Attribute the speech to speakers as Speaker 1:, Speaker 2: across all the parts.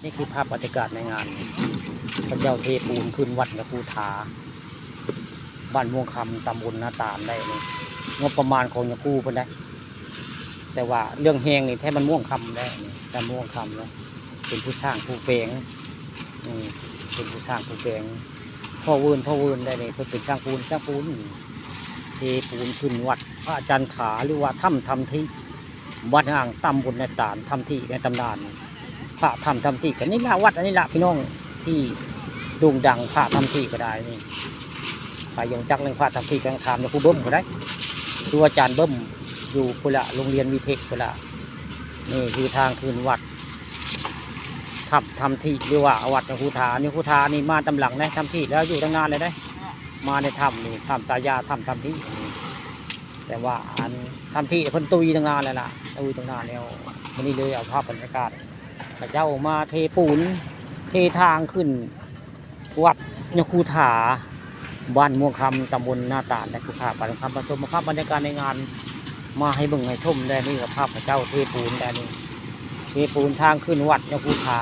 Speaker 1: นี่คือภาพบรรยากาศในงานพระเจ้าเทปูนขึ้นวัดยภูฐาบ้านม่วงคำตำบลนาตาลได้นี่งบประมาณของยาคูเพิ่นได้แต่ว่าเรื่องแหงนี่แท้มันม่วงคำได้นี่แต่ม่วงคำแล้วเป็นผู้สร้างผู้แปลงเป็นผู้สร้างผู้แปลงพ่อเวินได้นี่เพิ่นเป็นช่างปูนเทปูนขึ้นวัดพระอาจารย์ขาหรือว่าถ้ำทำที่วัดห่างตำบลนาตาลทำที่ในตำนานพระทำที่กันนี่ละวัดอันนี้ละพี่น้องที่โด่งดังพระทำที่ก็ได้นี่ไปยังจักเรื่องพระทำที่กันถามจากครูเบิ้มก็ได้ตัวอาจารย์เบิ้มอยู่พุละโรงเรียนวิเทคพุละนี่คือทางคืนวัดทำที่เรียกว่าวัดยภูฐานี่ภูฐานี่มาตำหลังนะทำที่แล้วอยู่ตั้งนานเลยได้มาในถ้ำนี่ถ้ำสายาทำที่แต่ว่าอันทำที่เพิ่นตุยตั้งนานแล้วล่ะตุยตั้งนานแล้ววันนี้เลยเอาภาพบรรยากาศพระเจ้ามาเทปูนเททางขึ้นวัดยภูฐาบ้านม่วงคำตำบลนาตาลและภูฐาบ้านคำประชมภาพบรรยากาศในงานมาให้เบิ่งให้ชมได้นี่กับภาพพระเจ้าเทปูนได้นี่เทปูนทางขึ้นวัดยภูฐา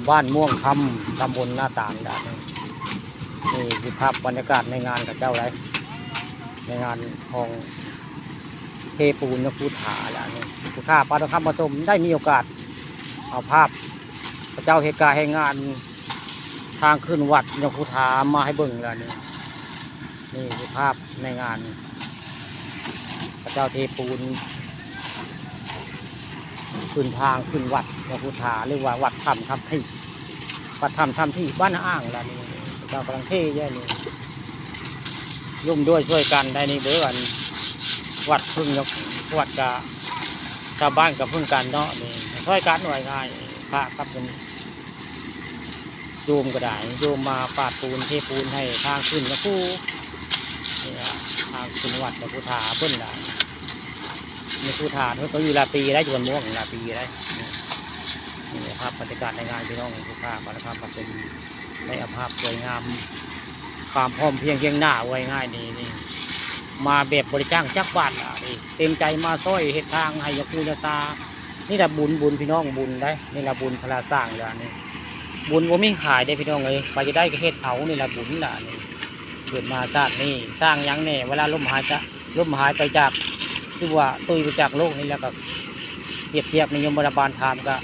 Speaker 1: บ้านม่วงคำตำบลนาตาลได้นี่คือภาพบรรยากาศในงานกับเจ้าไรในงานของเทปูนยภูฐาแล้วนี่ภูฐาปาตคำประชมได้มีโอกาสเอาภาพพระเจ้าเหตุการณ์ให้งานทางขึ้นวัดยภูฐามาให้เบิ่งแล้วนี่คือภาพในงานพระเจ้าเทปูนขึ้นทางขึ้นวัดยภูฐาหรือว่าวัดทำที่วัดทำที่บ้านอ่างแล้วนี่พระเจ้ากำลังเทแย่นี่ร่วมด้วยช่วยกันได้นี่เบื่อกันวัดพึ่งวัดกับชาวบ้านกับพึ่งกันเนาะนี่ช่วยกันหน่วยง่ายพระครับเป็นโยมก็ได้โยมมาปาดปูนเทปูนให้ทางขึ้นนะผู้นี่ทางขึ้นวัดยภูฐาเพิ่นได้ยภูฐาเพิ่นก็อยู่ลาปีได้จนม่วงลาปีได้นี่ครับบรรยากาศในงานพี่น้องภูฐาบรรยากาศเป็นในภาพสวยงามความพร้อมเพียงหน้าไว้ง่ายดีนี่มาแบบบริจ้างจักบาทนี่เต็มใจมาซ้อยเหตุทางให้ยาคูยาซานี่แหละบุญพี่น้องบุญได้นี่แหละบุญพลาสร้างอย่างนี้บุญว่าไม่ขายได้พี่น้องเลยไปจะได้ก็เฮ็ดเอานี่แหละบุญล่ะนี่เกิดมาชาตินี่สร้างยังเนี่ยเวลาล้มหายไปจากที่ว่าตุยไปจากโลกนี่แล้วก็เปรียบเทียบในยมบาลถามก็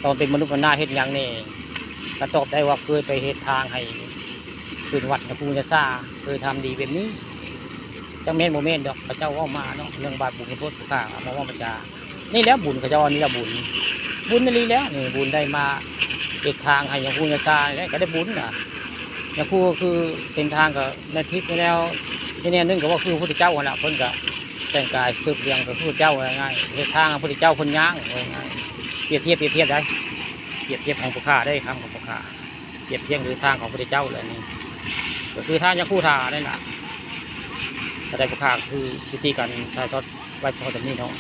Speaker 1: ตอนเป็นมนุษย์มันน่าเฮ็ดยังเนี่ยก็ตอบได้ว่าเคยไปเฮ็ดทางให้ขึ้นวัดยาคูยาซาเคยทำดีแบบนี้จังเมนโมเมนต์ดอกพระเจ้าว่ามาเนาะเรื่องบาปบุญคุณโทษข้ามาว่าพระเจ้านี่แล้วบุญพระเจ้านี่แหละบุญนี่แล้วนี่บุญได้มาเอกทางให้ยาคูยาซาเนี่ยก็ได้บุญนะยาคูคือเส้นทางกับในทิศแล้วที่นี่นึงก็ว่าคือพระพุทธเจ้าคนละเพิ่นก็แต่งกายสืบเรียงกับพระพุทธเจ้าอะไรง่ายเอกทางพระพุทธเจ้าคนย่างอะไรง่ายเปรียบเทียบได้เปรียบเทียบของพระข้าได้คำของพระข้าเปรียบเทียบหรือทางของพระพุทธเจ้าเลยนี่ก็คือทางยาคูทาได้ล่ะแต่ได้พระข้าคือวิธีการถ่ายทอดไว้พอแบบนี้เนาะ